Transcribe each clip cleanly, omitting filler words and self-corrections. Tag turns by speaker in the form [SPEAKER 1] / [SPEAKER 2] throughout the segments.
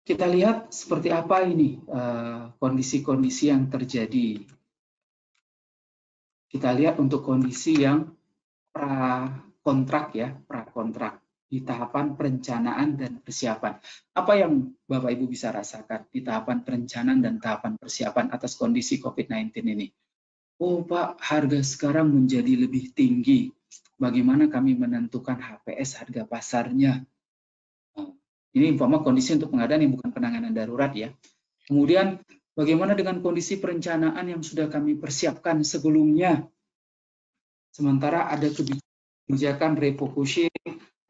[SPEAKER 1] Kita lihat seperti apa ini kondisi-kondisi yang terjadi. Kita lihat untuk kondisi yang prakontrak ya, prakontrak di tahapan perencanaan dan persiapan. Apa yang Bapak Ibu bisa rasakan di tahapan perencanaan dan tahapan persiapan atas kondisi COVID-19 ini? Oh Pak, harga sekarang menjadi lebih tinggi. Bagaimana kami menentukan HPS harga pasarnya? Ini umpama kondisi untuk pengadaan yang bukan penanganan darurat ya. Kemudian bagaimana dengan kondisi perencanaan yang sudah kami persiapkan sebelumnya? Sementara ada kebijakan refocusing,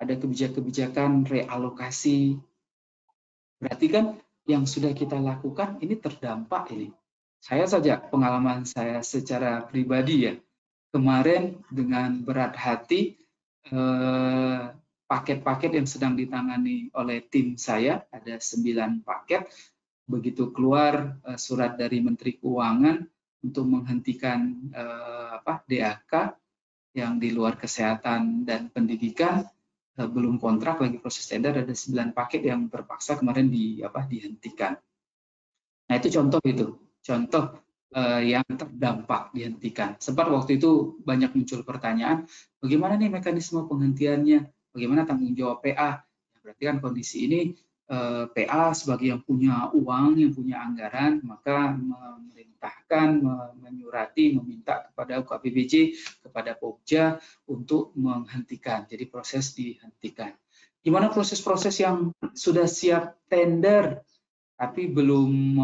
[SPEAKER 1] ada kebijakan realokasi. Berarti kan yang sudah kita lakukan ini terdampak ini. Saya saja, pengalaman saya secara pribadi ya, kemarin dengan berat hati, paket-paket yang sedang ditangani oleh tim saya, ada 9 paket, begitu keluar surat dari Menteri Keuangan untuk menghentikan DAK yang di luar kesehatan dan pendidikan, belum kontrak lagi proses tender, ada 9 paket yang terpaksa kemarin dihentikan. Nah itu contoh yang terdampak dihentikan. Sempat waktu itu banyak muncul pertanyaan, bagaimana nih mekanisme penghentiannya, bagaimana tanggung jawab PA? Berarti kan kondisi ini PA sebagai yang punya uang, yang punya anggaran, maka memerintahkan, menyurati, meminta kepada UKPBJ, kepada Pokja untuk menghentikan. Jadi proses dihentikan. Gimana proses-proses yang sudah siap tender tapi belum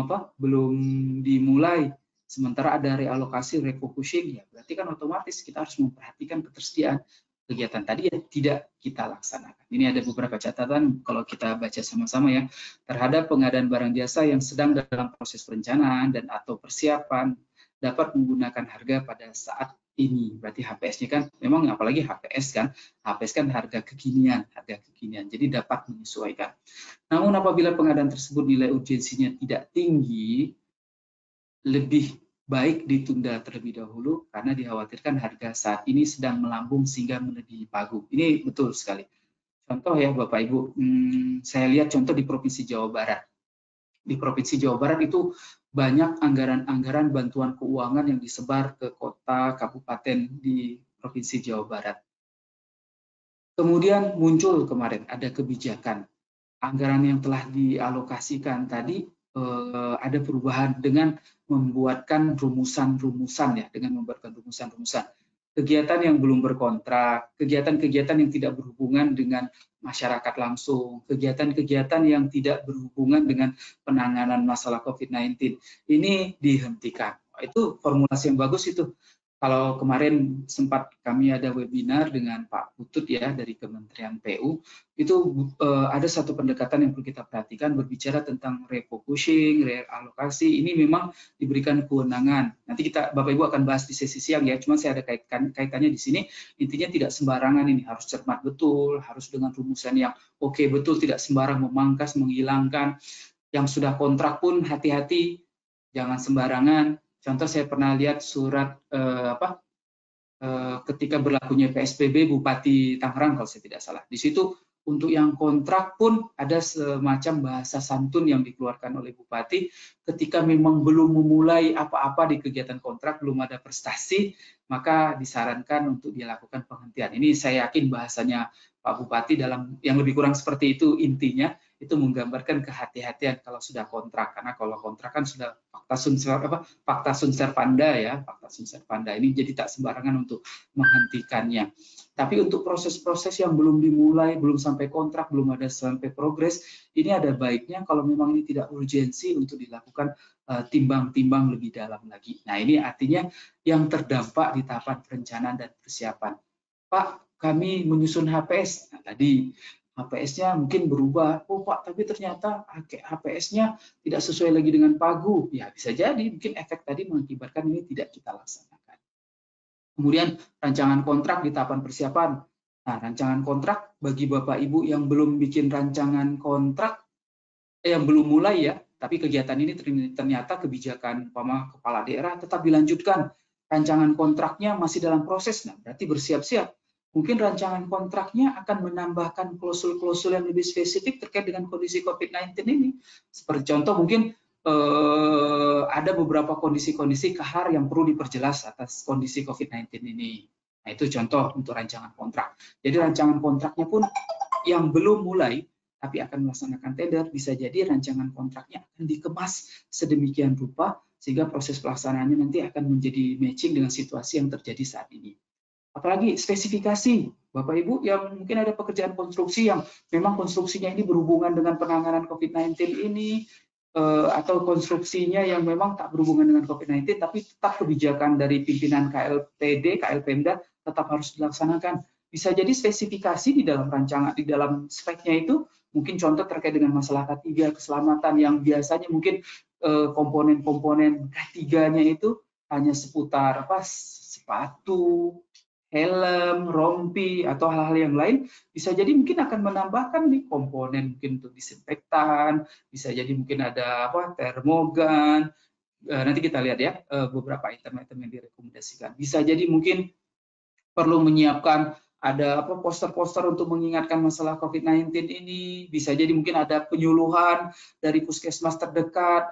[SPEAKER 1] dimulai, sementara ada realokasi refocusing, ya berarti kan otomatis kita harus memperhatikan ketersediaan kegiatan tadi ya tidak kita laksanakan. Ini ada beberapa catatan kalau kita baca sama-sama ya, terhadap pengadaan barang jasa yang sedang dalam proses perencanaan dan atau persiapan dapat menggunakan harga pada saat ini. Berarti HPS-nya kan memang, apalagi HPS kan harga kekinian, jadi dapat menyesuaikan. Namun apabila pengadaan tersebut nilai urgensinya tidak tinggi, lebih baik ditunda terlebih dahulu karena dikhawatirkan harga saat ini sedang melambung sehingga melebihi pagu. Ini betul sekali. Contoh ya Bapak Ibu, saya lihat contoh di Provinsi Jawa Barat. Di Provinsi Jawa Barat itu banyak anggaran-anggaran bantuan keuangan yang disebar ke kota, kabupaten di Provinsi Jawa Barat. Kemudian muncul kemarin ada kebijakan anggaran yang telah dialokasikan tadi ada perubahan dengan membuatkan rumusan-rumusan ya, kegiatan yang belum berkontrak, kegiatan-kegiatan yang tidak berhubungan dengan masyarakat langsung, kegiatan-kegiatan yang tidak berhubungan dengan penanganan masalah COVID-19 ini dihentikan. Itu formulasi yang bagus itu. Kalau kemarin sempat kami ada webinar dengan Pak Putut ya dari Kementerian PU, itu ada satu pendekatan yang perlu kita perhatikan, berbicara tentang refocusing, realokasi, ini memang diberikan kewenangan. Nanti Bapak Ibu akan bahas di sesi siang ya, cuma saya ada kaitannya di sini, intinya tidak sembarangan ini, harus cermat betul, harus dengan rumusan yang oke betul, tidak sembarang memangkas, menghilangkan. Yang sudah kontrak pun hati-hati, jangan sembarangan. Contoh saya pernah lihat surat ketika berlakunya PSBB Bupati Tangerang kalau saya tidak salah. Di situ untuk yang kontrak pun ada semacam bahasa santun yang dikeluarkan oleh Bupati ketika memang belum memulai apa-apa di kegiatan kontrak, belum ada prestasi, maka disarankan untuk dilakukan penghentian. Ini saya yakin bahasanya Pak Bupati dalam yang lebih kurang seperti itu intinya, itu menggambarkan kehati-hatian kalau sudah kontrak, karena kalau kontrak kan sudah fakta sunt servanda ya, fakta sunt servanda ini jadi tak sembarangan untuk menghentikannya. Tapi untuk proses-proses yang belum dimulai, belum sampai kontrak, belum ada sampai progres, ini ada baiknya kalau memang ini tidak urgensi untuk dilakukan timbang-timbang lebih dalam lagi. Nah ini artinya yang terdampak di tahapan perencanaan dan persiapan. Pak, kami menyusun HPS. Nah, tadi HPS-nya mungkin berubah. Oh Pak, tapi ternyata HPS-nya tidak sesuai lagi dengan pagu. Ya bisa jadi, mungkin efek tadi mengakibatkan ini tidak kita laksanakan. Kemudian rancangan kontrak di tahapan persiapan. Nah, rancangan kontrak bagi Bapak Ibu yang belum bikin rancangan kontrak, yang belum mulai ya, tapi kegiatan ini ternyata kebijakan kepala daerah tetap dilanjutkan. Rancangan kontraknya masih dalam proses, nah berarti bersiap-siap. mungkin rancangan kontraknya akan menambahkan klausul-klausul yang lebih spesifik terkait dengan kondisi COVID-19 ini. Seperti contoh mungkin ada beberapa kondisi-kondisi kahar yang perlu diperjelas atas kondisi COVID-19 ini. Nah, itu contoh untuk rancangan kontrak. Jadi rancangan kontraknya pun yang belum mulai tapi akan melaksanakan tender, bisa jadi rancangan kontraknya akan dikemas sedemikian rupa sehingga proses pelaksanaannya nanti akan menjadi matching dengan situasi yang terjadi saat ini. Apalagi spesifikasi, Bapak Ibu yang mungkin ada pekerjaan konstruksi yang memang konstruksinya ini berhubungan dengan penanganan COVID-19 ini, atau konstruksinya yang memang tak berhubungan dengan COVID-19, tapi tetap kebijakan dari pimpinan KLPD, KLPemda tetap harus dilaksanakan. Bisa jadi spesifikasi di dalam rancangan, di dalam speknya itu, mungkin contoh terkait dengan masalah K3 keselamatan yang biasanya mungkin komponen-komponen K3-nya itu hanya seputar sepatu, helm, rompi, atau hal-hal yang lain, bisa jadi mungkin akan menambahkan nih komponen mungkin untuk disinfektan, bisa jadi mungkin ada termogan, nanti kita lihat ya beberapa item-item yang direkomendasikan. Bisa jadi mungkin perlu menyiapkan ada poster-poster untuk mengingatkan masalah COVID-19 ini, bisa jadi mungkin ada penyuluhan dari puskesmas terdekat,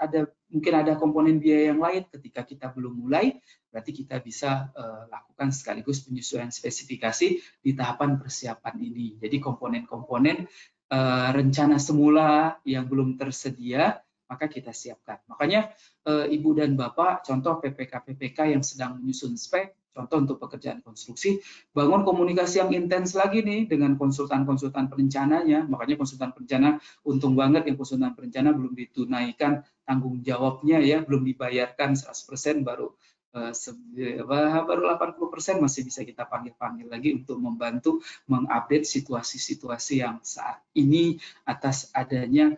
[SPEAKER 1] mungkin ada komponen biaya yang lain. Ketika kita belum mulai, berarti kita bisa lakukan sekaligus penyesuaian spesifikasi di tahapan persiapan ini. Jadi komponen-komponen rencana semula yang belum tersedia, maka kita siapkan. Makanya Ibu dan Bapak, contoh PPK-PPK yang sedang menyusun spek, contoh untuk pekerjaan konstruksi, bangun komunikasi yang intens lagi nih dengan konsultan-konsultan perencananya. Makanya konsultan perencana, untung banget yang konsultan perencana belum ditunaikan tanggung jawabnya ya, belum dibayarkan 100%, baru 80% masih bisa kita panggil-panggil lagi untuk membantu mengupdate situasi-situasi yang saat ini atas adanya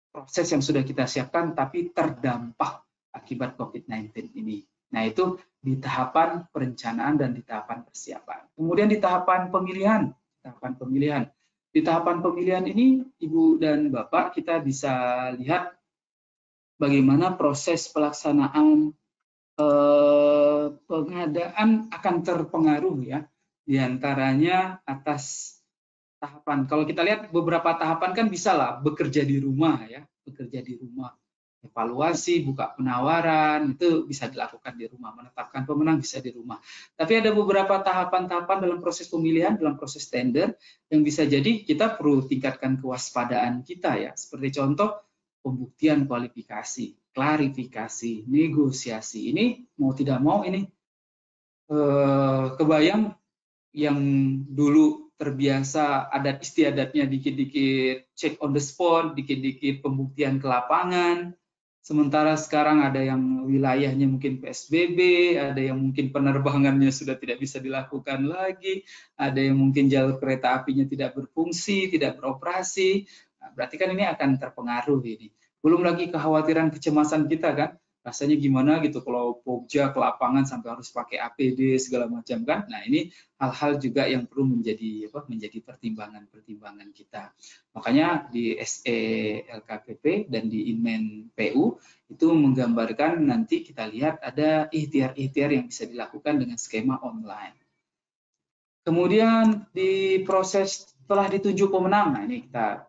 [SPEAKER 1] proses yang sudah kita siapkan tapi terdampak akibat COVID-19 ini. Nah, itu di tahapan perencanaan dan di tahapan persiapan. Kemudian di tahapan pemilihan. Di tahapan pemilihan ini, Ibu dan Bapak, kita bisa lihat bagaimana proses pelaksanaan pengadaan akan terpengaruh ya. Di antaranya atas tahapan. Kalau kita lihat beberapa tahapan kan bisa lah bekerja di rumah ya, bekerja di rumah. Evaluasi, buka penawaran, itu bisa dilakukan di rumah. Menetapkan pemenang bisa di rumah. Tapi ada beberapa tahapan-tahapan dalam proses pemilihan, dalam proses tender, yang bisa jadi kita perlu tingkatkan kewaspadaan kita ya. Seperti contoh, pembuktian kualifikasi, klarifikasi, negosiasi. Ini mau tidak mau ini kebayang yang dulu terbiasa adat istiadatnya dikit-dikit check on the spot, dikit-dikit pembuktian ke lapangan. Sementara sekarang ada yang wilayahnya mungkin PSBB, ada yang mungkin penerbangannya sudah tidak bisa dilakukan lagi, ada yang mungkin jalur kereta apinya tidak berfungsi, tidak beroperasi. Nah, berarti kan ini akan terpengaruh ini. Belum lagi kekhawatiran kecemasan kita kan, rasanya gimana gitu kalau Pogja ke lapangan sampai harus pakai APD segala macam kan. Nah, ini hal-hal juga yang perlu menjadi pertimbangan kita. Makanya di SE LKPP dan di Inmen PU itu menggambarkan, nanti kita lihat ada ikhtiar-ikhtiar yang bisa dilakukan dengan skema online. Kemudian di proses telah ditunjuk pemenang, nah ini kita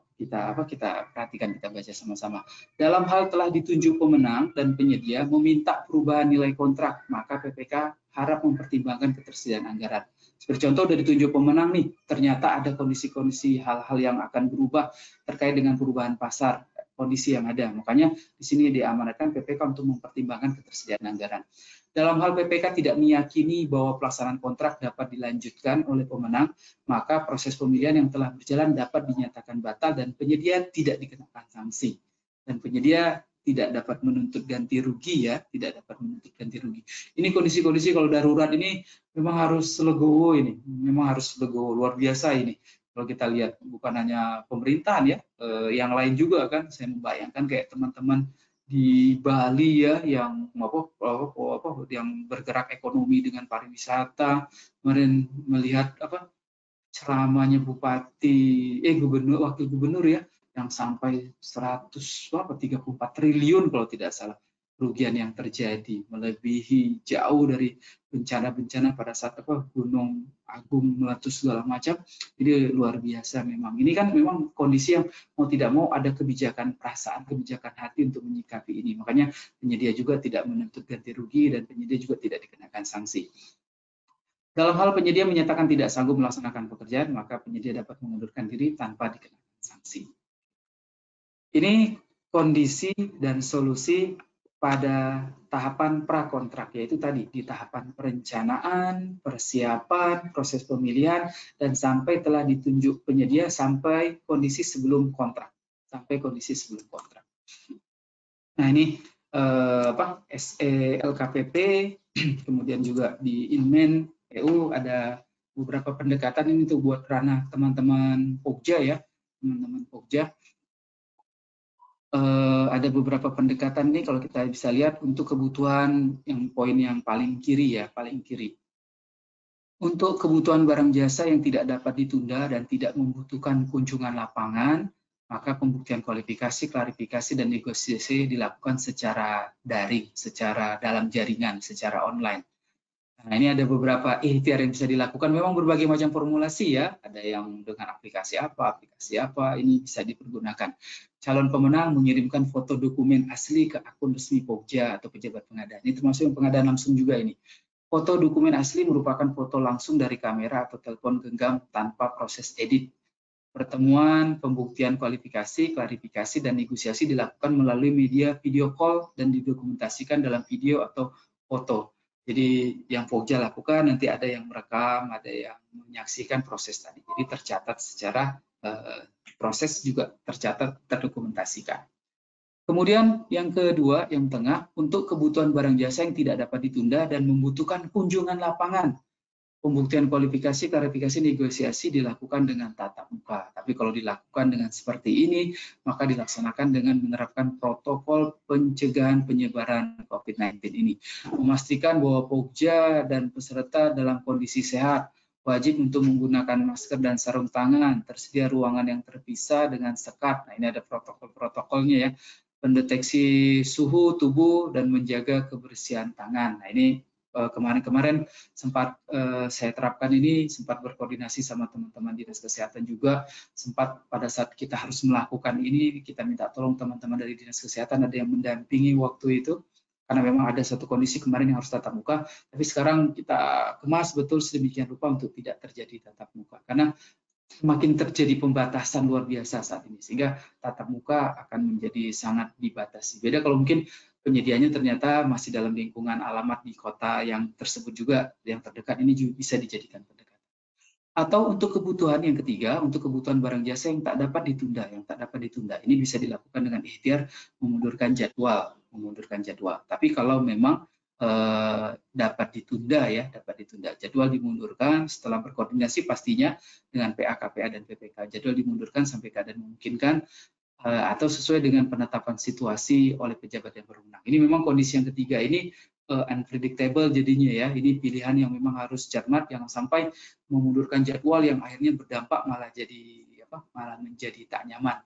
[SPEAKER 1] perhatikan, kita baca sama-sama. Dalam hal telah ditunjuk pemenang dan penyedia meminta perubahan nilai kontrak, maka PPK harap mempertimbangkan ketersediaan anggaran. Seperti contoh, udah ditunjuk pemenang nih, ternyata ada kondisi-kondisi hal-hal yang akan berubah terkait dengan perubahan pasar, kondisi yang ada. Makanya di sini diamanatkan PPK untuk mempertimbangkan ketersediaan anggaran. Dalam hal PPK tidak meyakini bahwa pelaksanaan kontrak dapat dilanjutkan oleh pemenang, maka proses pemilihan yang telah berjalan dapat dinyatakan batal dan penyedia tidak dikenakan sanksi. Dan penyedia tidak dapat menuntut ganti rugi ya, tidak dapat menuntut ganti rugi. Ini kondisi-kondisi kalau darurat ini memang harus legowo ini, memang harus legowo, luar biasa ini. Kalau kita lihat bukan hanya pemerintahan ya, yang lain juga kan, saya membayangkan kayak teman-teman di Bali ya yang yang bergerak ekonomi dengan pariwisata, kemarin melihat ceramahnya wakil gubernur ya yang sampai 34 triliun kalau tidak salah. kerugian yang terjadi, melebihi jauh dari bencana-bencana pada saat Gunung Agung meletus segala macam. Jadi luar biasa memang. Ini kan memang kondisi yang mau tidak mau ada kebijakan perasaan, kebijakan hati untuk menyikapi ini. Makanya penyedia juga tidak menuntut ganti rugi dan penyedia juga tidak dikenakan sanksi. Dalam hal penyedia menyatakan tidak sanggup melaksanakan pekerjaan, maka penyedia dapat mengundurkan diri tanpa dikenakan sanksi. Ini kondisi dan solusi pada tahapan prakontrak, yaitu tadi di tahapan perencanaan, persiapan, proses pemilihan, dan sampai telah ditunjuk penyedia sampai kondisi sebelum kontrak. Nah ini SE LKPP, kemudian juga di Inmen EU ada beberapa pendekatan ini tuh buat ranah teman-teman Pokja ya, teman-teman Pokja. Ada beberapa pendekatan nih kalau kita bisa lihat untuk kebutuhan yang poin yang paling kiri ya, paling kiri. Untuk kebutuhan barang jasa yang tidak dapat ditunda dan tidak membutuhkan kunjungan lapangan, maka pembuktian kualifikasi, klarifikasi, dan negosiasi dilakukan secara daring, secara dalam jaringan, secara online. Nah, ini ada beberapa ikhtiar yang bisa dilakukan. Memang berbagai macam formulasi ya. Ada yang dengan aplikasi apa, ini bisa dipergunakan. Calon pemenang mengirimkan foto dokumen asli ke akun resmi Pokja atau pejabat pengadaan. Ini termasuk yang pengadaan langsung juga ini. Foto dokumen asli merupakan foto langsung dari kamera atau telepon genggam tanpa proses edit. Pertemuan, pembuktian kualifikasi, klarifikasi, dan negosiasi dilakukan melalui media video call dan didokumentasikan dalam video atau foto. Jadi yang Pokja lakukan, nanti ada yang merekam, ada yang menyaksikan proses tadi. Jadi tercatat secara proses juga tercatat, terdokumentasikan. Kemudian yang kedua, yang tengah, untuk kebutuhan barang jasa yang tidak dapat ditunda dan membutuhkan kunjungan lapangan. Pembuktian kualifikasi, klarifikasi, negosiasi dilakukan dengan tatap muka. Tapi kalau dilakukan dengan seperti ini, maka dilaksanakan dengan menerapkan protokol pencegahan penyebaran COVID-19 ini. Memastikan bahwa Pokja dan peserta dalam kondisi sehat, wajib untuk menggunakan masker dan sarung tangan, tersedia ruangan yang terpisah dengan sekat. Nah, ini ada protokol-protokolnya ya. Pendeteksi suhu tubuh dan menjaga kebersihan tangan. Nah, ini kemarin-kemarin sempat saya terapkan ini, sempat berkoordinasi sama teman-teman dinas kesehatan juga, sempat pada saat kita harus melakukan ini, kita minta tolong teman-teman dari dinas kesehatan, ada yang mendampingi waktu itu, karena memang ada satu kondisi kemarin yang harus tatap muka, tapi sekarang kita kemas betul sedemikian rupa untuk tidak terjadi tatap muka, karena semakin terjadi pembatasan luar biasa saat ini, sehingga tatap muka akan menjadi sangat dibatasi. Beda kalau mungkin penyediaannya ternyata masih dalam lingkungan alamat di kota yang tersebut juga, yang terdekat, ini juga bisa dijadikan pendekatan. Atau untuk kebutuhan yang ketiga, untuk kebutuhan barang jasa yang tak dapat ditunda, ini bisa dilakukan dengan ikhtiar memundurkan jadwal. Tapi kalau memang dapat ditunda, jadwal dimundurkan setelah berkoordinasi pastinya dengan PA, KPA, dan PPK. Jadwal dimundurkan sampai keadaan memungkinkan atau sesuai dengan penetapan situasi oleh pejabat yang berwenang. Ini memang kondisi yang ketiga ini unpredictable jadinya ya. Ini pilihan yang memang harus cermat, jangan sampai memundurkan jadwal yang akhirnya berdampak malah menjadi tak nyaman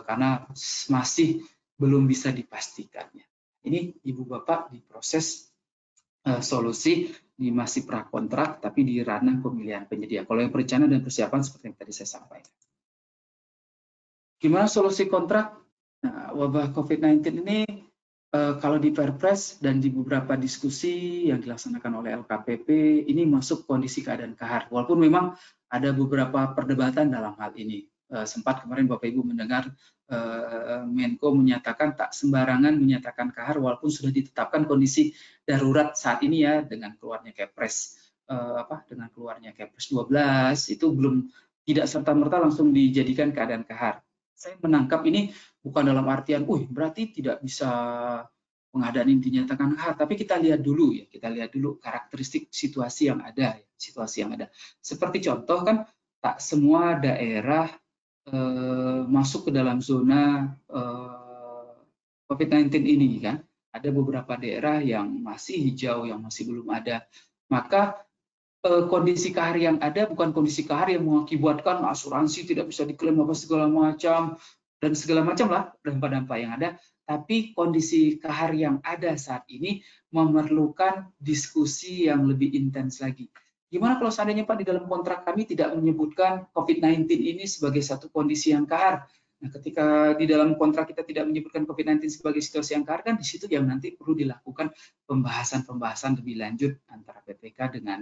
[SPEAKER 1] karena masih belum bisa dipastikannya. Ini Ibu Bapak di proses solusi di masih prakontrak tapi di ranah pemilihan penyedia. Kalau yang perencanaan dan persiapan seperti yang tadi saya sampaikan. Gimana solusi kontrak? Nah, wabah COVID-19 ini kalau di Perpres dan di beberapa diskusi yang dilaksanakan oleh LKPP, ini masuk kondisi keadaan kahar. Walaupun memang ada beberapa perdebatan dalam hal ini. Sempat kemarin Bapak Ibu mendengar Menko menyatakan tak sembarangan menyatakan kahar walaupun sudah ditetapkan kondisi darurat saat ini ya, dengan keluarnya Kepres 12 itu belum tidak serta-merta langsung dijadikan keadaan kahar. Saya menangkap ini bukan dalam artian, berarti tidak bisa pengadaan ini dinyatakan kahar, tapi kita lihat dulu karakteristik situasi yang ada, Seperti contoh kan, tak semua daerah masuk ke dalam zona COVID-19 ini kan. Ada beberapa daerah yang masih hijau, yang masih belum ada. Maka kondisi kahar yang ada bukan kondisi kahar yang mengakibatkan asuransi tidak bisa diklaim apa segala macam, dan segala macam lah dampak-dampak yang ada. Tapi kondisi kahar yang ada saat ini memerlukan diskusi yang lebih intens lagi. Gimana kalau seandainya Pak di dalam kontrak kami tidak menyebutkan COVID-19 ini sebagai satu kondisi yang kahar? Nah, ketika di dalam kontrak kita tidak menyebutkan COVID-19 sebagai situasi yang kahar, kan di situ yang nanti perlu dilakukan pembahasan lebih lanjut antara PPK dengan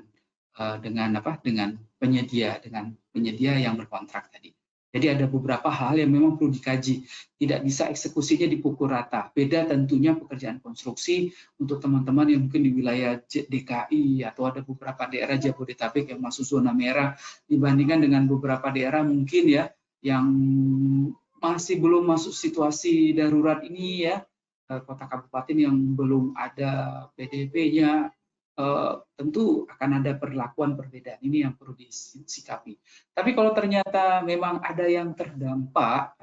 [SPEAKER 1] penyedia yang berkontrak tadi. Jadi ada beberapa hal yang memang perlu dikaji. Tidak bisa eksekusinya dipukul rata. Beda tentunya pekerjaan konstruksi untuk teman-teman yang mungkin di wilayah DKI atau ada beberapa daerah Jabodetabek yang masuk zona merah dibandingkan dengan beberapa daerah mungkin ya yang masih belum masuk situasi darurat ini ya, kota kabupaten yang belum ada PDB-nya. Tentu akan ada perlakuan perbedaan ini yang perlu disikapi. Tapi kalau ternyata memang ada yang terdampak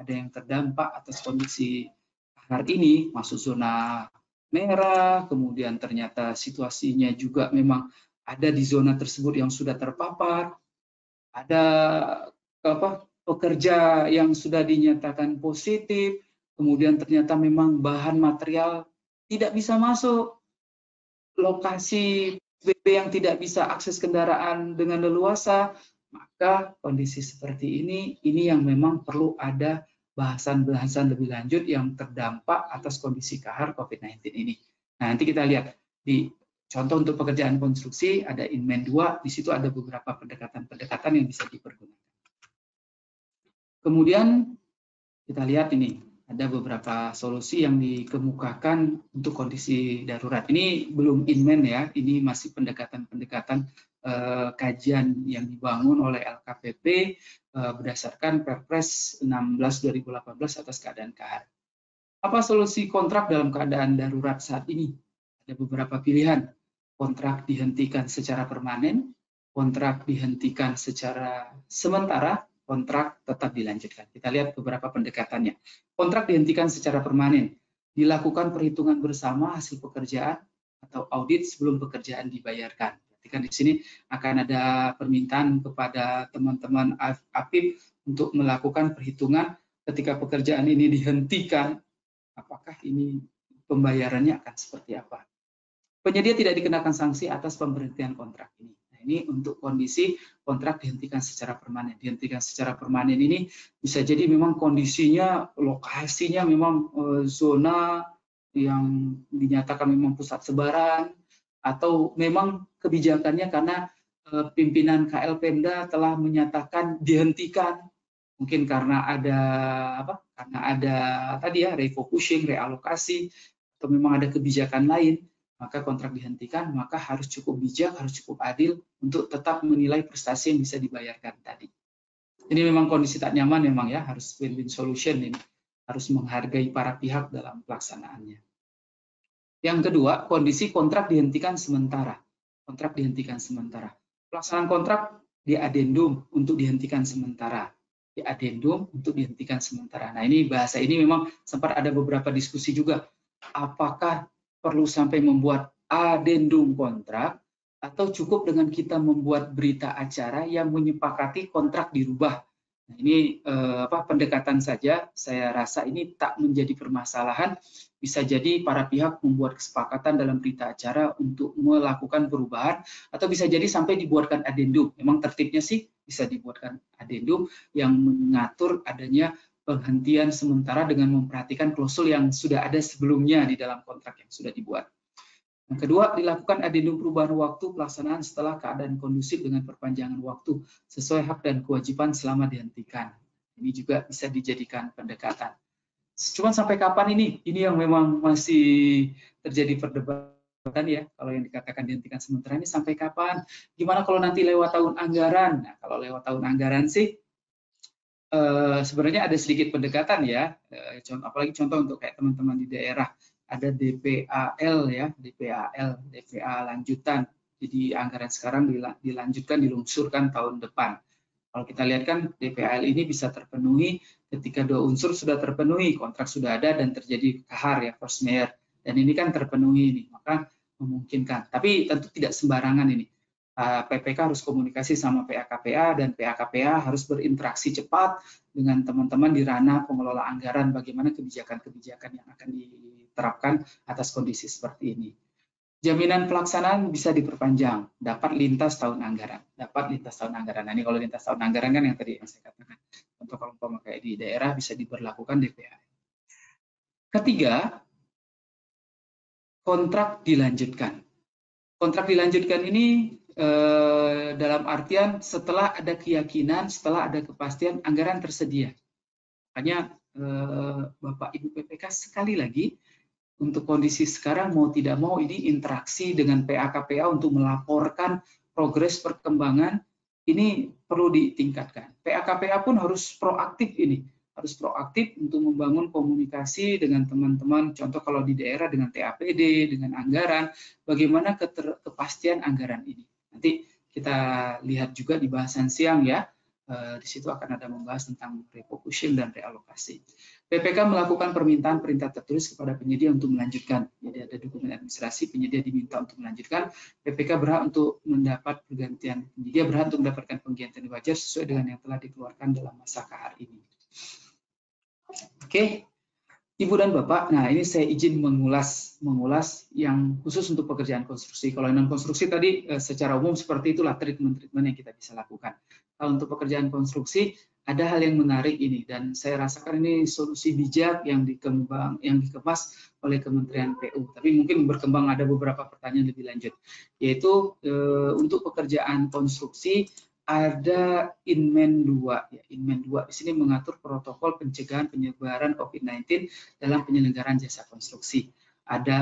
[SPEAKER 1] atas kondisi kahar ini, masuk zona merah, kemudian ternyata situasinya juga memang ada di zona tersebut yang sudah terpapar, ada pekerja yang sudah dinyatakan positif, kemudian ternyata memang bahan material tidak bisa masuk, lokasi BB yang tidak bisa akses kendaraan dengan leluasa, maka kondisi seperti ini yang memang perlu ada bahasan-bahasan lebih lanjut yang terdampak atas kondisi kahar COVID-19 ini. Nah, nanti kita lihat di contoh untuk pekerjaan konstruksi ada Inmen 2, di situ ada beberapa pendekatan-pendekatan yang bisa dipergunakan. Kemudian kita lihat ini ada beberapa solusi yang dikemukakan untuk kondisi darurat. Ini belum Inmen ya, ini masih pendekatan-pendekatan kajian yang dibangun oleh LKPP berdasarkan Perpres 16/2018 atas keadaan kahar. Apa solusi kontrak dalam keadaan darurat saat ini? Ada beberapa pilihan. Kontrak dihentikan secara permanen, kontrak dihentikan secara sementara, kontrak tetap dilanjutkan. Kita lihat beberapa pendekatannya. Kontrak dihentikan secara permanen. Dilakukan perhitungan bersama hasil pekerjaan atau audit sebelum pekerjaan dibayarkan. Berarti kan di sini akan ada permintaan kepada teman-teman APIP untuk melakukan perhitungan ketika pekerjaan ini dihentikan, apakah ini pembayarannya akan seperti apa. Penyedia tidak dikenakan sanksi atas pemberhentian kontrak ini. Ini untuk kondisi kontrak dihentikan secara permanen. Dihentikan secara permanen ini bisa jadi memang kondisinya, lokasinya memang zona yang dinyatakan memang pusat sebaran, atau memang kebijakannya karena pimpinan KL Pemda telah menyatakan dihentikan. Mungkin karena ada tadi ya refocusing, realokasi, atau memang ada kebijakan lain. Maka kontrak dihentikan, maka harus cukup bijak, harus cukup adil untuk tetap menilai prestasi yang bisa dibayarkan tadi. Ini memang kondisi tak nyaman memang ya, harus win-win solution ini, harus menghargai para pihak dalam pelaksanaannya. Yang kedua, kondisi kontrak dihentikan sementara. Kontrak dihentikan sementara. Pelaksanaan kontrak di adendum untuk dihentikan sementara. Di adendum untuk dihentikan sementara. Nah, ini bahasa ini memang sempat ada beberapa diskusi juga. Apakah perlu sampai membuat adendum kontrak atau cukup dengan kita membuat berita acara yang menyepakati kontrak dirubah. Nah, ini pendekatan saja, saya rasa ini tak menjadi permasalahan. Bisa jadi para pihak membuat kesepakatan dalam berita acara untuk melakukan perubahan, atau bisa jadi sampai dibuatkan adendum. Memang tertibnya sih bisa dibuatkan adendum yang mengatur adanya penghentian sementara dengan memperhatikan klausul yang sudah ada sebelumnya di dalam kontrak yang sudah dibuat. Yang kedua, dilakukan adendum perubahan waktu pelaksanaan setelah keadaan kondusif dengan perpanjangan waktu sesuai hak dan kewajiban selama dihentikan. Ini juga bisa dijadikan pendekatan. Cuman sampai kapan ini? Ini yang memang masih terjadi perdebatan ya. Kalau yang dikatakan dihentikan sementara ini sampai kapan? Gimana kalau nanti lewat tahun anggaran? Nah, kalau lewat tahun anggaran sih sebenarnya ada sedikit pendekatan ya, apalagi contoh untuk kayak teman-teman di daerah, ada DPAL ya, DPA lanjutan, jadi anggaran sekarang dilanjutkan, dilungsurkan tahun depan. Kalau kita lihat kan DPAL ini bisa terpenuhi ketika dua unsur sudah terpenuhi, kontrak sudah ada dan terjadi kahar ya, force majeure, dan ini kan terpenuhi ini, maka memungkinkan, tapi tentu tidak sembarangan ini. PPK harus komunikasi sama PA-KPA dan PA-KPA harus berinteraksi cepat dengan teman-teman di ranah pengelola anggaran bagaimana kebijakan-kebijakan yang akan diterapkan atas kondisi seperti ini. Jaminan pelaksanaan bisa diperpanjang, dapat lintas tahun anggaran. Nah, ini kalau lintas tahun anggaran kan yang tadi yang saya katakan. Contoh kalau umpama kayak di daerah bisa diberlakukan DPH. Ketiga, kontrak dilanjutkan. Kontrak dilanjutkan ini dalam artian setelah ada keyakinan, setelah ada kepastian anggaran tersedia. Makanya Bapak Ibu PPK sekali lagi untuk kondisi sekarang mau tidak mau ini interaksi dengan PA-KPA untuk melaporkan progres perkembangan ini perlu ditingkatkan. PA-KPA pun harus proaktif ini, harus proaktif untuk membangun komunikasi dengan teman-teman, contoh kalau di daerah dengan TAPD, dengan anggaran, bagaimana kepastian anggaran ini. Nanti kita lihat juga di bahasan siang ya, di situ akan ada membahas tentang refocusing dan realokasi. PPK melakukan permintaan perintah tertulis kepada penyedia untuk melanjutkan. Jadi ada dokumen administrasi, penyedia diminta untuk melanjutkan. PPK berhak untuk mendapat pergantian, penyedia berhak untuk mendapatkan penggantian wajar sesuai dengan yang telah dikeluarkan dalam masa KR ini. Oke, Ibu dan Bapak, nah ini saya izin mengulas yang khusus untuk pekerjaan konstruksi. Kalau non konstruksi tadi secara umum seperti itulah treatment-treatment yang kita bisa lakukan. Kalau untuk pekerjaan konstruksi ada hal yang menarik ini dan saya rasakan ini solusi bijak yang dikemas oleh Kementerian PU. Tapi mungkin berkembang ada beberapa pertanyaan lebih lanjut, yaitu untuk pekerjaan konstruksi ada Inmen 2 ya, Inmen 2 di sini mengatur protokol pencegahan penyebaran COVID-19 dalam penyelenggaraan jasa konstruksi. Ada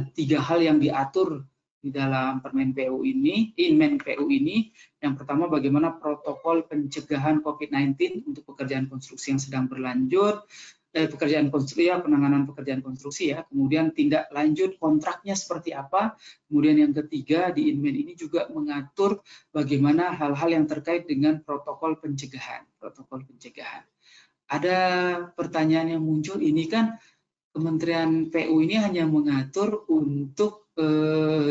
[SPEAKER 1] 3 hal yang diatur di dalam Permen PU ini, Inmen PU ini. Yang pertama bagaimana protokol pencegahan COVID-19 untuk pekerjaan konstruksi yang sedang berlanjut, pekerjaan konstruksi ya, penanganan pekerjaan konstruksi ya, kemudian tindak lanjut kontraknya seperti apa, kemudian yang ketiga di Inmen ini juga mengatur bagaimana hal-hal yang terkait dengan protokol pencegahan. Ada pertanyaan yang muncul, ini kan Kementerian PU ini hanya mengatur untuk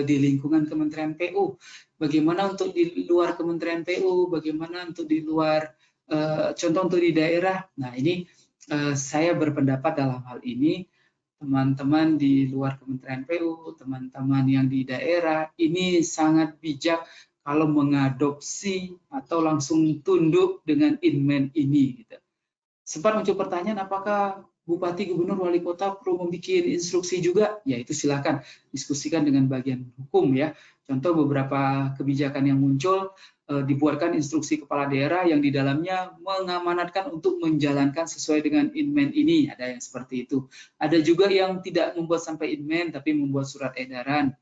[SPEAKER 1] di lingkungan Kementerian PU. Bagaimana untuk di luar Kementerian PU? Bagaimana untuk di luar, contoh untuk di daerah? Nah ini saya berpendapat dalam hal ini, teman-teman di luar Kementerian PU, teman-teman yang di daerah, ini sangat bijak kalau mengadopsi atau langsung tunduk dengan Inmen ini. Gitu. Sempat muncul pertanyaan, apakah Bupati, Gubernur, Wali Kota perlu membuat instruksi juga? Ya itu silakan diskusikan dengan bagian hukum ya. Contoh beberapa kebijakan yang muncul, dibuatkan instruksi kepala daerah yang di dalamnya mengamanatkan untuk menjalankan sesuai dengan Inmen ini. Ada yang seperti itu. Ada juga yang tidak membuat sampai Inmen tapi membuat surat edaran.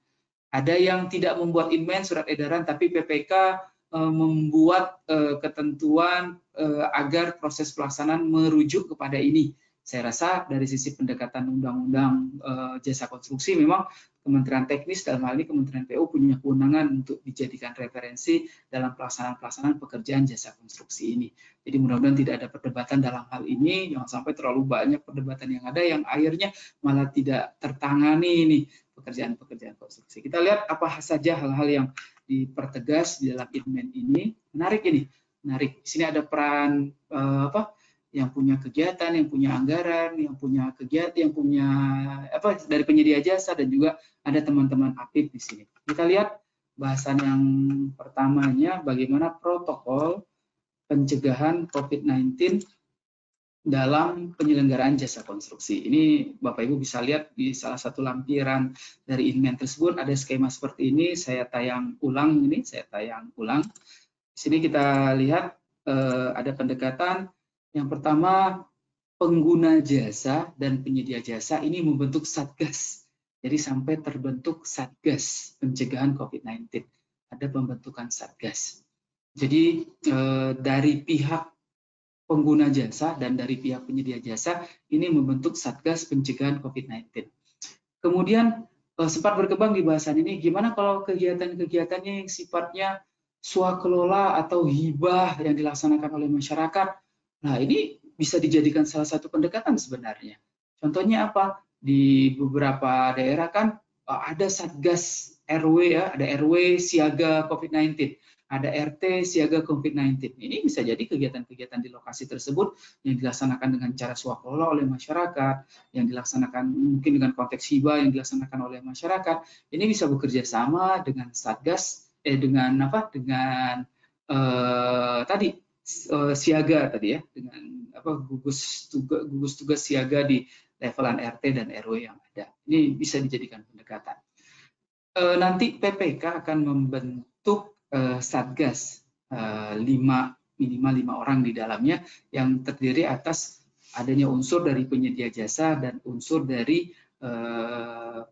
[SPEAKER 1] Ada yang tidak membuat Inmen surat edaran tapi PPK membuat ketentuan agar proses pelaksanaan merujuk kepada ini. Saya rasa dari sisi pendekatan undang-undang jasa konstruksi memang Kementerian Teknis dalam hal ini Kementerian PU punya kewenangan untuk dijadikan referensi dalam pelaksanaan pekerjaan jasa konstruksi ini. Jadi mudah-mudahan tidak ada perdebatan dalam hal ini, jangan sampai terlalu banyak perdebatan yang ada yang akhirnya malah tidak tertangani ini pekerjaan-pekerjaan konstruksi. Kita lihat apa saja hal-hal yang dipertegas di dalam Inmen ini. Menarik ini, menarik. Di sini ada peran yang punya kegiatan, yang punya anggaran, yang punya kegiatan, yang punya dari penyedia jasa dan juga ada teman-teman APIP di sini. Kita lihat bahasan yang pertamanya bagaimana protokol pencegahan COVID-19 dalam penyelenggaraan jasa konstruksi. Ini Bapak Ibu bisa lihat di salah satu lampiran dari Inmen tersebut ada skema seperti ini. Saya tayang ulang ini, Di sini kita lihat ada pendekatan. Yang pertama, pengguna jasa dan penyedia jasa ini membentuk satgas. Jadi sampai terbentuk satgas pencegahan COVID-19. Ada pembentukan satgas. Jadi dari pihak pengguna jasa dan dari pihak penyedia jasa ini membentuk satgas pencegahan COVID-19. Kemudian sempat berkembang di bahasan ini, gimana kalau kegiatan-kegiatannya yang sifatnya swakelola atau hibah yang dilaksanakan oleh masyarakat. Nah, ini bisa dijadikan salah satu pendekatan sebenarnya. Contohnya apa? Di beberapa daerah kan ada satgas RW ya, ada RW siaga COVID-19, ada RT siaga COVID-19. Ini bisa jadi kegiatan-kegiatan di lokasi tersebut yang dilaksanakan dengan cara swakelola oleh masyarakat, yang dilaksanakan mungkin dengan konteks hibah yang dilaksanakan oleh masyarakat. Ini bisa bekerja sama dengan Satgas, dengan apa? Dengan tadi siaga tadi ya, dengan apa gugus tugas siaga di levelan RT dan RW yang ada. Ini bisa dijadikan pendekatan. Nanti PPK akan membentuk Satgas minimal 5 orang di dalamnya yang terdiri atas adanya unsur dari penyedia jasa dan unsur dari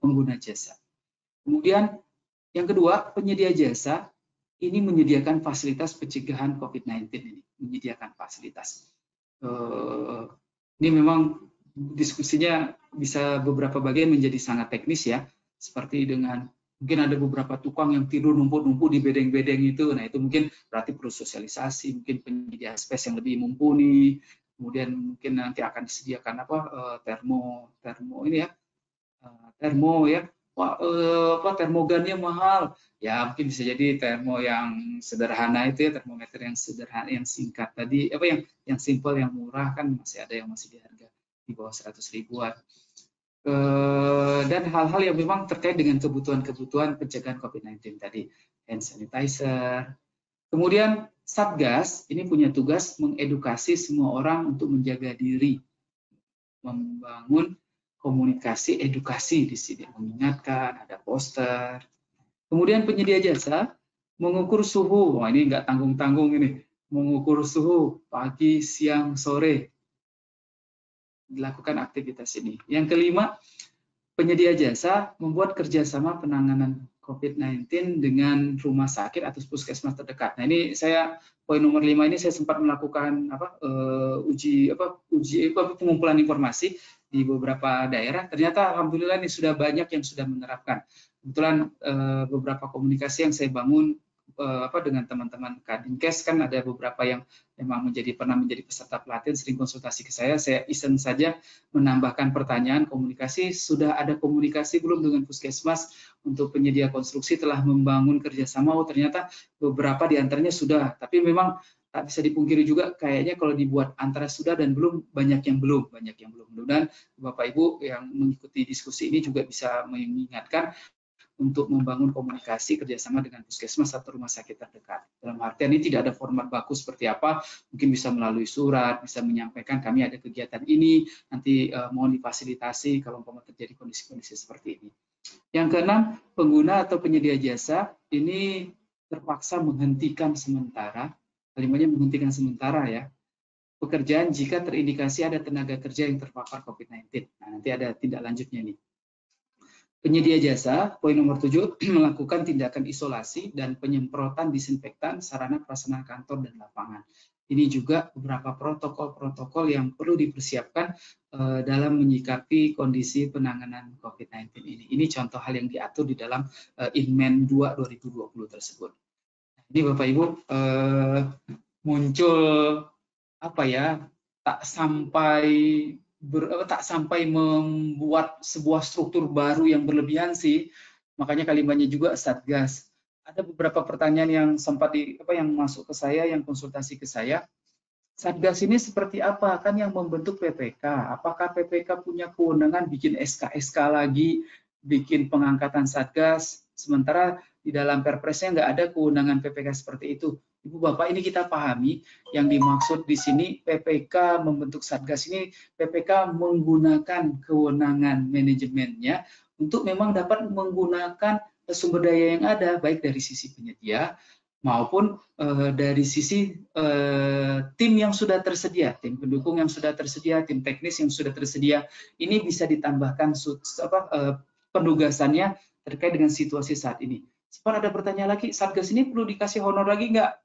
[SPEAKER 1] pengguna jasa. Kemudian yang kedua, penyedia jasa ini menyediakan fasilitas pencegahan COVID-19 ini, menyediakan fasilitas. Ini memang diskusinya bisa beberapa bagian menjadi sangat teknis ya, seperti dengan mungkin ada beberapa tukang yang tidur numpuk-numpuk di bedeng-bedeng itu, nah itu mungkin berarti perlu sosialisasi, mungkin penyedia space yang lebih mumpuni, kemudian mungkin nanti akan disediakan apa termo ini ya, termo ya. Wah, termogannya mahal. Ya, mungkin bisa jadi termo yang sederhana itu ya, termometer yang sederhana, yang singkat tadi, apa yang simple, yang murah kan masih ada yang masih di harga di bawah 100 ribuan. Dan hal-hal yang memang terkait dengan kebutuhan-kebutuhan pencegahan COVID-19 tadi, hand sanitizer. Kemudian Satgas ini punya tugas mengedukasi semua orang untuk menjaga diri, membangun komunikasi edukasi di sini, mengingatkan, ada poster. Kemudian penyedia jasa mengukur suhu, wah ini nggak tanggung-tanggung ini, mengukur suhu pagi, siang, sore, dilakukan aktivitas ini. Yang kelima, penyedia jasa membuat kerjasama penanganan COVID-19 dengan rumah sakit atau puskesmas terdekat. Nah ini saya poin nomor 5 ini saya sempat melakukan uji pengumpulan informasi di beberapa daerah. Ternyata alhamdulillah ini sudah banyak yang sudah menerapkan. Kebetulan beberapa komunikasi yang saya bangun dengan teman-teman Kadinkes kan ada beberapa yang memang pernah menjadi peserta pelatihan, sering konsultasi ke saya iseng saja menambahkan pertanyaan komunikasi, sudah ada komunikasi belum dengan puskesmas untuk penyedia konstruksi telah membangun kerjasama, ternyata beberapa diantaranya sudah, tapi memang tak bisa dipungkiri juga kayaknya kalau dibuat antara sudah dan belum, banyak yang belum. Mudah-mudahan Bapak Ibu yang mengikuti diskusi ini juga bisa mengingatkan untuk membangun komunikasi kerjasama dengan puskesmas atau rumah sakit terdekat. Dalam artian ini tidak ada format baku seperti apa, mungkin bisa melalui surat, bisa menyampaikan kami ada kegiatan ini, nanti mohon difasilitasi kalau terjadi kondisi-kondisi seperti ini. Yang keenam, pengguna atau penyedia jasa ini terpaksa menghentikan sementara, kalimatnya menghentikan sementara ya, pekerjaan jika terindikasi ada tenaga kerja yang terpapar COVID-19. Nah, nanti ada tindak lanjutnya nih. Penyedia jasa, poin nomor 7, melakukan tindakan isolasi dan penyemprotan disinfektan sarana prasarana kantor dan lapangan. Ini juga beberapa protokol-protokol yang perlu dipersiapkan dalam menyikapi kondisi penanganan COVID-19 ini. Ini contoh hal yang diatur di dalam Inmen 2 2020 tersebut. Ini Bapak Ibu muncul tak sampai membuat sebuah struktur baru yang berlebihan sih, makanya kalimatnya juga Satgas. Ada beberapa pertanyaan yang sempat yang masuk ke saya, yang konsultasi ke saya. Satgas ini seperti apa? Kan yang membentuk PPK. Apakah PPK punya kewenangan bikin SK lagi, bikin pengangkatan Satgas? Sementara di dalam Perpresnya nggak ada kewenangan PPK seperti itu. Ibu Bapak, ini kita pahami yang dimaksud di sini PPK membentuk Satgas ini, PPK menggunakan kewenangan manajemennya untuk memang dapat menggunakan sumber daya yang ada, baik dari sisi penyedia maupun dari sisi tim yang sudah tersedia, tim pendukung yang sudah tersedia, tim teknis yang sudah tersedia. Ini bisa ditambahkan penugasannya terkait dengan situasi saat ini. Sempat ada pertanyaan lagi, Satgas ini perlu dikasih honor lagi nggak?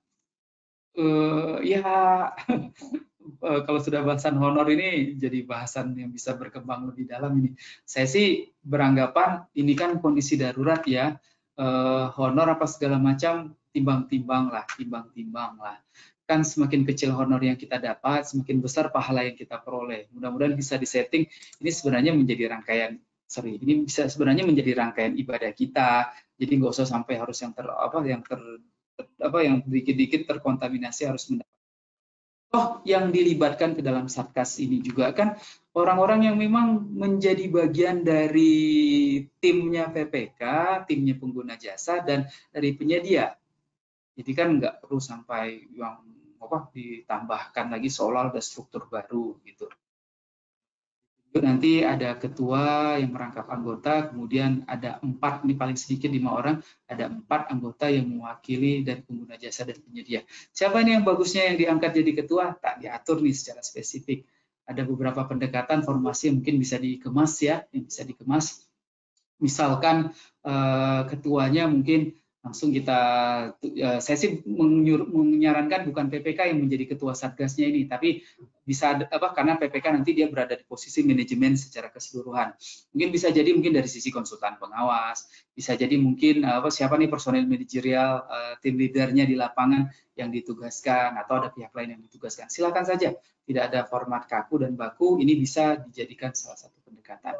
[SPEAKER 1] Kalau sudah bahasan honor ini jadi bahasan yang bisa berkembang lebih dalam ini. Saya sih beranggapan ini kan kondisi darurat ya, honor apa segala macam timbang-timbang lah. Kan semakin kecil honor yang kita dapat, semakin besar pahala yang kita peroleh. Mudah-mudahan bisa disetting. Ini sebenarnya menjadi rangkaian Ini bisa sebenarnya menjadi rangkaian ibadah kita. Jadi nggak usah sampai harus yang yang dikit-dikit terkontaminasi harus mendapat. Yang dilibatkan ke dalam Satgas ini juga kan orang-orang yang memang menjadi bagian dari timnya PPK, timnya pengguna jasa, dan dari penyedia. Jadi kan nggak perlu sampai yang ditambahkan lagi seolah ada struktur baru gitu. Nanti ada ketua yang merangkap anggota, kemudian ada 4, ini paling sedikit 5 orang, ada 4 anggota yang mewakili dan pengguna jasa dan penyedia. Siapa nih yang bagusnya yang diangkat jadi ketua? Tak diatur nih secara spesifik. Ada beberapa pendekatan formasi yang mungkin bisa dikemas ya, yang bisa dikemas. Misalkan ketuanya mungkin langsung saya sih menyarankan bukan PPK yang menjadi ketua satgasnya ini, tapi bisa karena PPK nanti dia berada di posisi manajemen secara keseluruhan. Mungkin bisa jadi mungkin dari sisi konsultan pengawas, bisa jadi mungkin siapa nih personel manajerial, tim leadernya di lapangan yang ditugaskan, atau ada pihak lain yang ditugaskan. Silakan saja, tidak ada format kaku dan baku, ini bisa dijadikan salah satu pendekatan.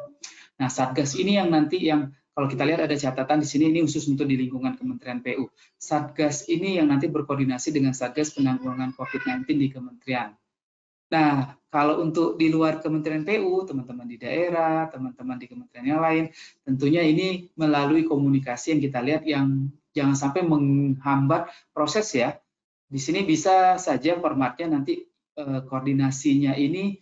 [SPEAKER 1] Nah, Satgas ini yang nanti kalau kita lihat ada catatan di sini, ini khusus untuk di lingkungan Kementerian PU. Satgas ini yang nanti berkoordinasi dengan Satgas Penanggulangan COVID-19 di Kementerian. Nah, kalau untuk di luar Kementerian PU, teman-teman di daerah, teman-teman di kementerian yang lain, tentunya ini melalui komunikasi yang kita lihat yang jangan sampai menghambat proses ya. Di sini bisa saja formatnya nanti koordinasinya ini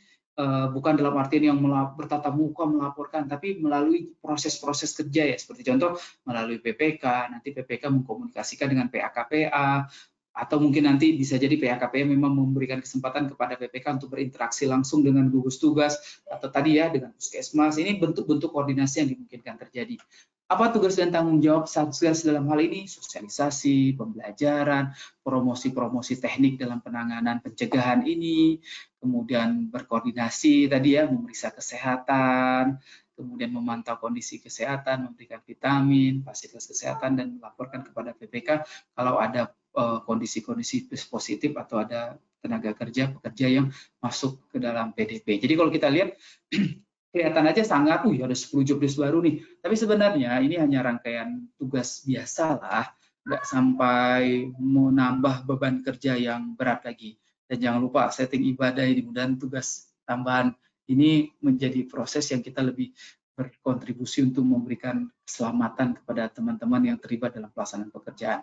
[SPEAKER 1] bukan dalam artian yang bertatap muka melaporkan, tapi melalui proses-proses kerja ya, seperti contoh melalui PPK, nanti PPK mengkomunikasikan dengan PAKPA, atau mungkin nanti bisa jadi PAKPA memang memberikan kesempatan kepada PPK untuk berinteraksi langsung dengan gugus tugas, atau tadi ya dengan puskesmas. Ini bentuk-bentuk koordinasi yang dimungkinkan terjadi. Apa tugas dan tanggung jawab Satgas dalam hal ini? Sosialisasi, pembelajaran, promosi-promosi teknik dalam penanganan pencegahan ini, kemudian berkoordinasi tadi ya, memeriksa kesehatan, kemudian memantau kondisi kesehatan, memberikan vitamin, fasilitas kesehatan, dan melaporkan kepada PPK kalau ada kondisi-kondisi positif atau ada tenaga kerja, pekerja yang masuk ke dalam PDP. Jadi kalau kita lihat, kelihatan aja sangat, ada 10 job desk baru nih. Tapi sebenarnya ini hanya rangkaian tugas biasa lah, nggak sampai menambah beban kerja yang berat lagi. Dan jangan lupa setting ibadah ini, mudah-mudahan tugas tambahan ini menjadi proses yang kita lebih berkontribusi untuk memberikan keselamatan kepada teman-teman yang terlibat dalam pelaksanaan pekerjaan.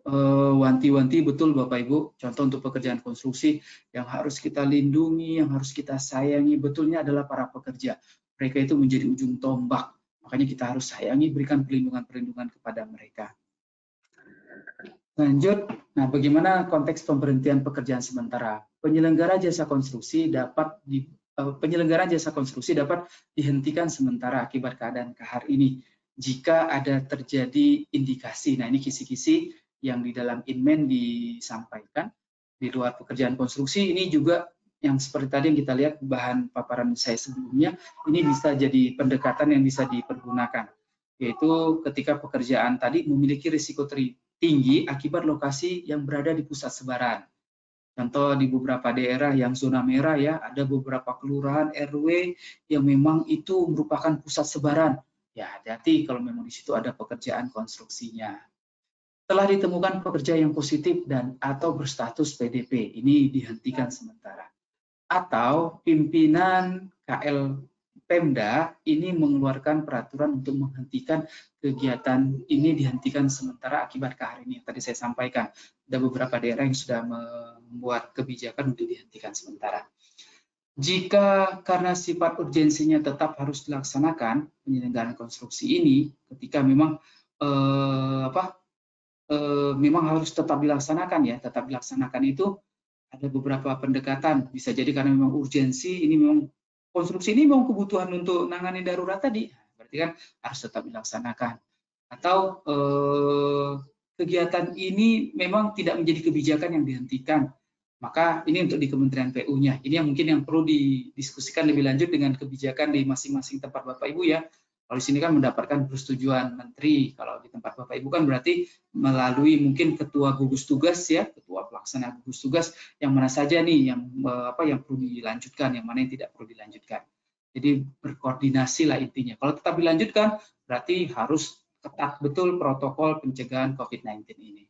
[SPEAKER 1] Wanti-wanti betul Bapak Ibu, contoh untuk pekerjaan konstruksi yang harus kita lindungi, yang harus kita sayangi betulnya adalah para pekerja. Mereka itu menjadi ujung tombak, makanya kita harus sayangi, berikan perlindungan-perlindungan kepada mereka. Lanjut, nah bagaimana konteks pemberhentian pekerjaan sementara? Penyelenggara jasa konstruksi dapat dihentikan sementara akibat keadaan kahar ini jika ada terjadi indikasi. Nah ini kisi-kisi yang di dalam Inmen disampaikan. Di luar pekerjaan konstruksi ini juga yang seperti tadi yang kita lihat bahan paparan saya sebelumnya, ini bisa jadi pendekatan yang bisa dipergunakan, yaitu ketika pekerjaan tadi memiliki risiko tinggi akibat lokasi yang berada di pusat sebaran. Contoh di beberapa daerah yang zona merah ya, ada beberapa kelurahan RW yang memang itu merupakan pusat sebaran. Ya hati-hati kalau memang di situ ada pekerjaan konstruksinya. Telah ditemukan pekerja yang positif dan atau berstatus PDP, ini dihentikan sementara. Atau pimpinan KL Pemda ini mengeluarkan peraturan untuk menghentikan kegiatan ini dihentikan sementara akibat kahar ini yang tadi saya sampaikan. Ada beberapa daerah yang sudah membuat kebijakan untuk dihentikan sementara. Jika karena sifat urgensinya tetap harus dilaksanakan penyelenggaraan konstruksi ini, ketika memang memang harus tetap dilaksanakan ya, tetap dilaksanakan itu ada beberapa pendekatan. Bisa jadi karena memang urgensi, ini memang konstruksi ini memang kebutuhan untuk menangani darurat tadi, berarti kan harus tetap dilaksanakan. Atau kegiatan ini memang tidak menjadi kebijakan yang dihentikan, maka ini untuk di Kementerian PU-nya. Ini yang mungkin yang perlu didiskusikan lebih lanjut dengan kebijakan di masing-masing tempat Bapak Ibu ya. Kalau di sini kan mendapatkan persetujuan menteri, kalau di tempat Bapak Ibu kan berarti melalui mungkin ketua gugus tugas ya, ketua pelaksana gugus tugas yang mana saja nih yang perlu dilanjutkan, yang mana yang tidak perlu dilanjutkan. Jadi berkoordinasi lah intinya. Kalau tetap dilanjutkan, berarti harus ketat betul protokol pencegahan COVID-19 ini.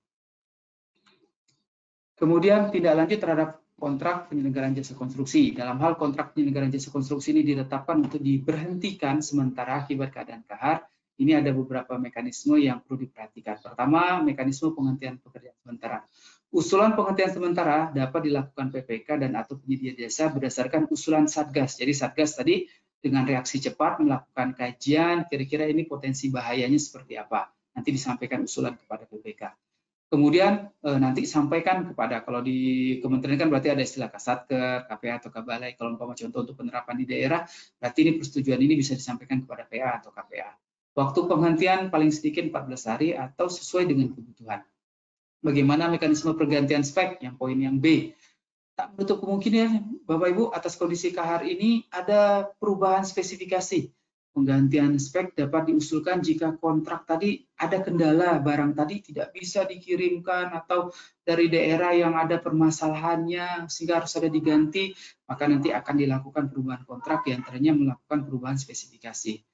[SPEAKER 1] Kemudian tindak lanjut terhadap kontrak penyelenggaraan jasa konstruksi. Dalam hal kontrak penyelenggaraan jasa konstruksi ini ditetapkan untuk diberhentikan sementara akibat keadaan kahar. Ini ada beberapa mekanisme yang perlu diperhatikan. Pertama, mekanisme penghentian pekerjaan sementara. Usulan penghentian sementara dapat dilakukan PPK dan atau penyedia jasa berdasarkan usulan Satgas. Jadi Satgas tadi dengan reaksi cepat melakukan kajian, kira-kira ini potensi bahayanya seperti apa. Nanti disampaikan usulan kepada PPK. Kemudian nanti sampaikan kepada, kalau di kementerian kan berarti ada istilah Kasatker, KPA atau Kabalai. Kalau umpama contoh untuk penerapan di daerah, berarti ini persetujuan ini bisa disampaikan kepada PA atau KPA. Waktu penghentian paling sedikit 14 hari atau sesuai dengan kebutuhan. Bagaimana mekanisme pergantian spek, yang poin yang B. Tak menutup kemungkinan Bapak Ibu atas kondisi kahar ini ada perubahan spesifikasi. Penggantian spek dapat diusulkan jika kontrak tadi ada kendala, barang tadi tidak bisa dikirimkan atau dari daerah yang ada permasalahannya sehingga harus ada diganti, maka nanti akan dilakukan perubahan kontrak, diantaranya melakukan perubahan spesifikasi.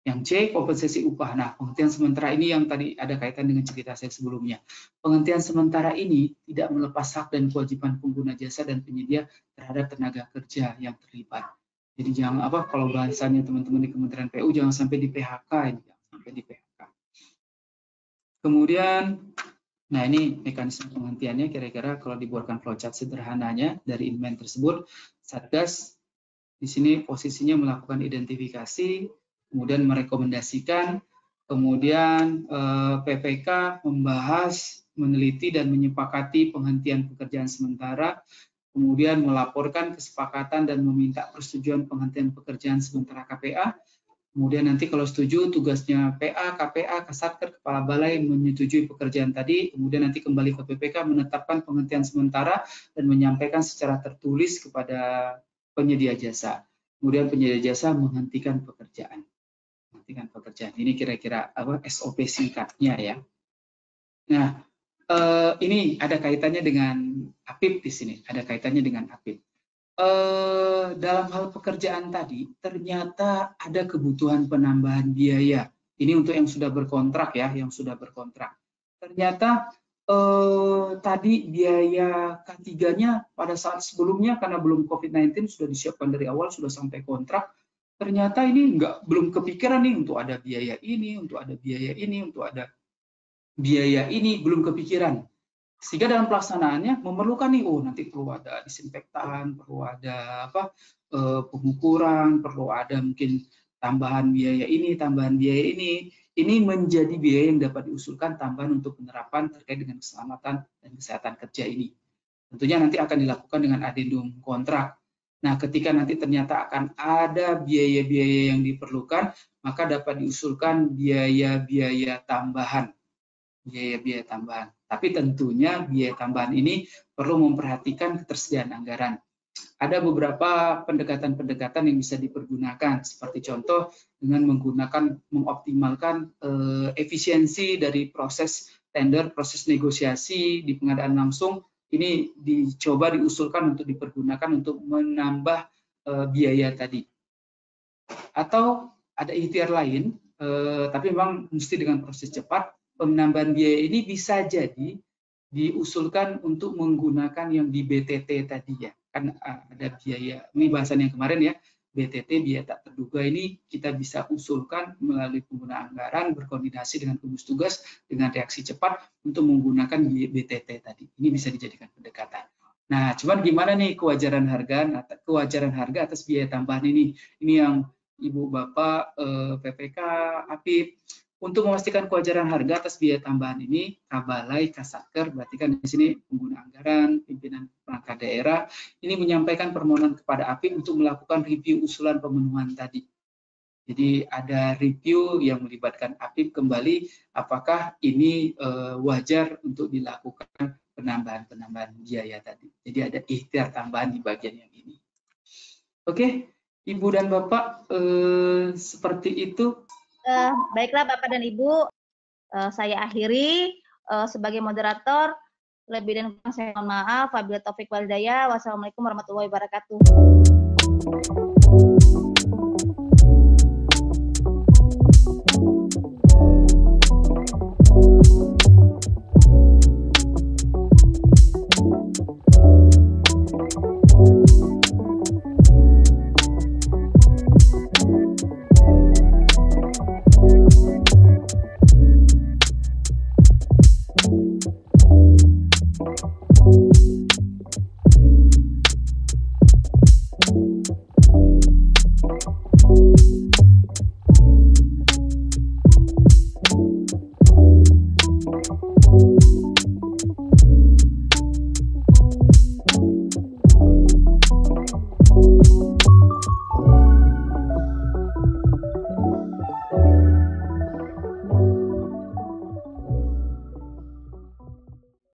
[SPEAKER 1] Yang C, kompensasi upah. Nah, penghentian sementara ini yang tadi ada kaitan dengan cerita saya sebelumnya. Penghentian sementara ini tidak melepas hak dan kewajiban pengguna jasa dan penyedia terhadap tenaga kerja yang terlibat. Jadi jangan kalau bahasanya teman-teman di Kementerian PU jangan sampai di PHK ini, jangan sampai di PHK. Kemudian, nah ini mekanisme penghentiannya kira-kira kalau dibuatkan flowchart sederhananya dari Inmen tersebut, Satgas di sini posisinya melakukan identifikasi, kemudian merekomendasikan, kemudian PPK membahas, meneliti dan menyepakati penghentian pekerjaan sementara, kemudian melaporkan kesepakatan dan meminta persetujuan penghentian pekerjaan sementara KPA. Kemudian nanti kalau setuju tugasnya PA, KPA, Kasatker, Kepala Balai menyetujui pekerjaan tadi, kemudian nanti kembali ke PPK menetapkan penghentian sementara dan menyampaikan secara tertulis kepada penyedia jasa. Kemudian penyedia jasa menghentikan pekerjaan. Ini kira-kira SOP singkatnya ya. Nah, ini ada kaitannya dengan APIP di sini, ada kaitannya dengan APIP. Dalam hal pekerjaan tadi, ternyata ada kebutuhan penambahan biaya. Ini untuk yang sudah berkontrak ya, yang sudah berkontrak. Ternyata tadi biaya K3-nya pada saat sebelumnya karena belum COVID-19 sudah disiapkan dari awal, sudah sampai kontrak. Ternyata ini belum kepikiran nih untuk ada biaya ini, untuk ada biaya ini, untuk ada biaya ini, belum kepikiran. Sehingga dalam pelaksanaannya memerlukan nih, nanti perlu ada disinfektan, perlu ada pengukuran, perlu ada mungkin tambahan biaya ini, tambahan biaya ini. Ini menjadi biaya yang dapat diusulkan tambahan untuk penerapan terkait dengan keselamatan dan kesehatan kerja ini. Tentunya nanti akan dilakukan dengan adendum kontrak. Nah, ketika nanti ternyata akan ada biaya-biaya yang diperlukan, maka dapat diusulkan biaya-biaya tambahan. Biaya-biaya tambahan. Tapi tentunya biaya tambahan ini perlu memperhatikan ketersediaan anggaran. Ada beberapa pendekatan-pendekatan yang bisa dipergunakan, seperti contoh dengan mengoptimalkan efisiensi dari proses tender, proses negosiasi di pengadaan langsung. Ini dicoba diusulkan untuk dipergunakan untuk menambah biaya tadi. Atau ada ikhtiar lain, tapi memang mesti dengan proses cepat. Penambahan biaya ini bisa jadi diusulkan untuk menggunakan yang di BTT tadi ya. Kan ada biaya, ini bahasan yang kemarin ya, BTT, biaya tak terduga ini kita bisa usulkan melalui penggunaan anggaran, berkoordinasi dengan gugus tugas dengan reaksi cepat untuk menggunakan BTT tadi. Ini bisa dijadikan pendekatan. Nah, cuman gimana nih kewajaran harga atas biaya tambahan ini? Ini yang Ibu Bapak PPK, APIP, untuk memastikan kewajaran harga atas biaya tambahan ini, Kabalai, Kasatker, berarti kan di sini pengguna anggaran, pimpinan perangkat daerah, ini menyampaikan permohonan kepada APIP untuk melakukan review usulan pemenuhan tadi. Jadi ada review yang melibatkan APIP kembali, apakah ini wajar untuk dilakukan penambahan biaya tadi. Jadi ada ikhtiar tambahan di bagian yang ini. Oke, Ibu dan Bapak, seperti itu.
[SPEAKER 2] Baiklah Bapak dan Ibu, saya akhiri sebagai moderator. Lebih dan kurang saya mohon maaf. Wabillahi taufiq wal hidayah. Wassalamualaikum warahmatullahi wabarakatuh.